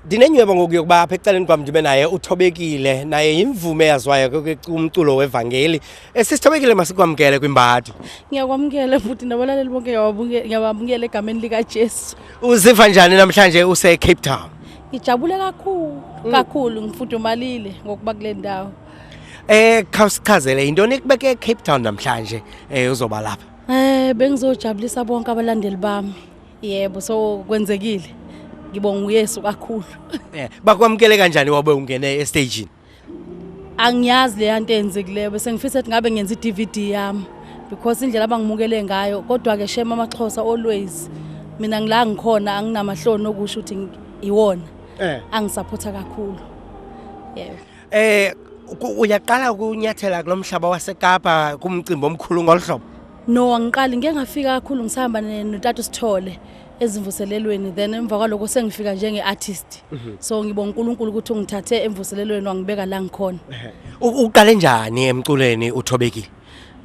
Ndinenyhwebo ngokuyokuba apha ecaleni kwam ndibe naye uThobekile, naye yimvume yazwayo kumculo wevangeli. Sisithobekile, masikwamkele kwimbadi. Ngiyakwamukela futhi nabalaleli bonke ngiyababongela egameni likaJesu. Uziva njani namhlanje use-Cape Town? Ngijabule kakhulu ngifudumalile ngokuba kule ndawo. Khawusichazele yintoni ekubeke eCape Town namhlanje uzoba lapha? Bengizojabulisa bonke abalandeli bami. Yebo, so kwenzekile. Ngibonga uYesu kakhulu. Bakwamkele kanjani wabe ungene e-stagini? Angiyazi le yanto enzekileyo bese ngifisa ukuthi ngabe ngenza i-DVD yami because indlela abangimukele ngayo, kodwa ke shema amaXhosa always mina ngila ngikhona anginamahloni okusho ukuthi iwona. Angisupporta kakhulu. Yebo. Uyaqala ukunyathela kulomhlaba waseKapa kumcimbi omkhulu ngolhlobo? No, angiqali ngeke ngafika kakhulu ngisahamba noTata Sithole ezimvuselelweni, then emva kwaloko sengifika njenge-artist. So ngibonga uNkulunkulu ukuthi ungithathe emvuselelweni wangibeka la ngikhona. Uqale njani emculweni uThobekile?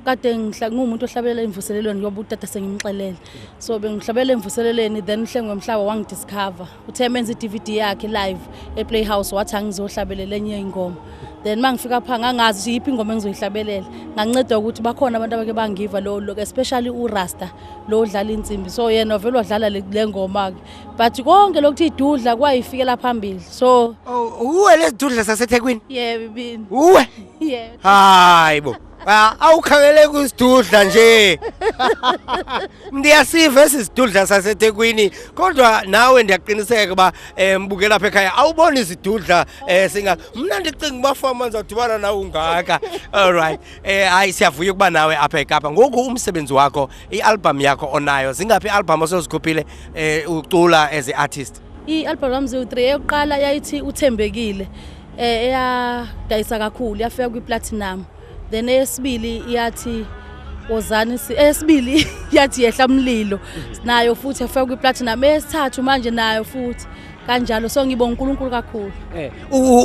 Kade ngumuntu ohlabelela imvuselelweni ngoba uTata sengimxelele. So bengihlabela imvuselelweni, then Mhlengwe Mhlaba wangidiscover. Uthe menza i-DVD yakhe live ePlayhouse wathi angizohlabelela enye ingoma. Then mangifika pha ngangazi yiphi ingoma engizoyihlabelela. Nganceda ukuthi bakhona abantu abake bangiva lo especially uRasta lo odlala insimbi. So yena vele wadlala le ngoma ke. But konke lokuthi idudla kwayifikela phambili. So uwe lesidudla saseThekwini? Yebo bini. Uwe? Yebo. Hayibo. Awukhangele kusidudla nje. Ndiyasiva esisidudla saseThekwini, kodwa nawe ndiyaqiniseka ba mbukela lapha ekhaya awuboni isidudla singa mina ndicinga bafama nzadibana nawe ungaka. All right. Hayi siyavuya ukuba nawe apha eKapa. Ngoku umsebenzi wakho, i-album yakho onayo, zingaphi i-album osozikhuphile ucula as a-artist? I-album yami ziwu-3 eyokuqala yayithi uthembekile. Eyadayisa kakhulu yafika kwi-platinum. Then esibili yathi wozani esibili yathi yehla umlilo nayo futhi yafika kwi-platinum. Esithathu manje nayo futhi kanjalo. So ngibonga uNkulunkulu kakhulu.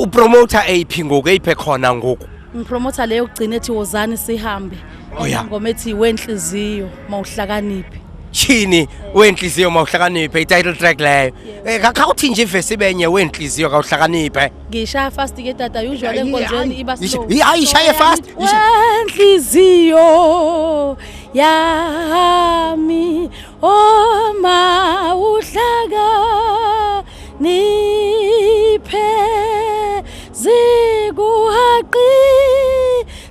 Upromoter AP ngoku eyiphe khona ngoku? Ngipromoter leyo kugcina ethi wozani sihambe. Ingoma ethi wenhliziyo mawuhlakaniphe. Chini wenhliziyo mawuhlakaniphe i-title track leyo. Khawuthi nje ivesi benye wenhliziyo kawuhlakaniphe. Ngishaya fast ke tata, usually enkonzweni iba slow. Ishaye fast. Wenhliziyo yami oma uhlakaniphe zikuhaqi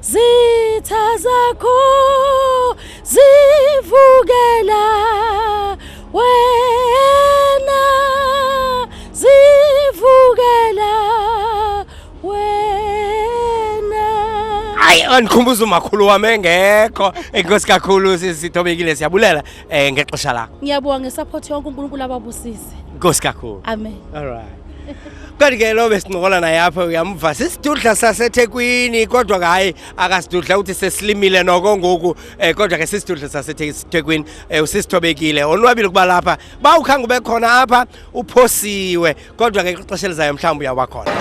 zitha zakho zivukela wena zivukela wena. Hayi andikhumbuza umakhulu wami engekho. Enkosi kakhulu sisithobekile, siyabulela ngexesha lakho. Ngiyabonga ngesupport yonke uNkulunkulu ababusise. Nkosi kakhulu. Amen. All right. Kanti ke lo besincokola naye apha uyamva sisidudla saseThekwini, kodwa ke hayi akasidudla uthi sesilimile noko ngoku kodwa ke sisidudla saseThekwini usisithobekile. Onwabile kuba lapha bawukhanga ube khona apha uphosiwe, kodwa ke ixesha elizayo mhlawumbe uyawa khona.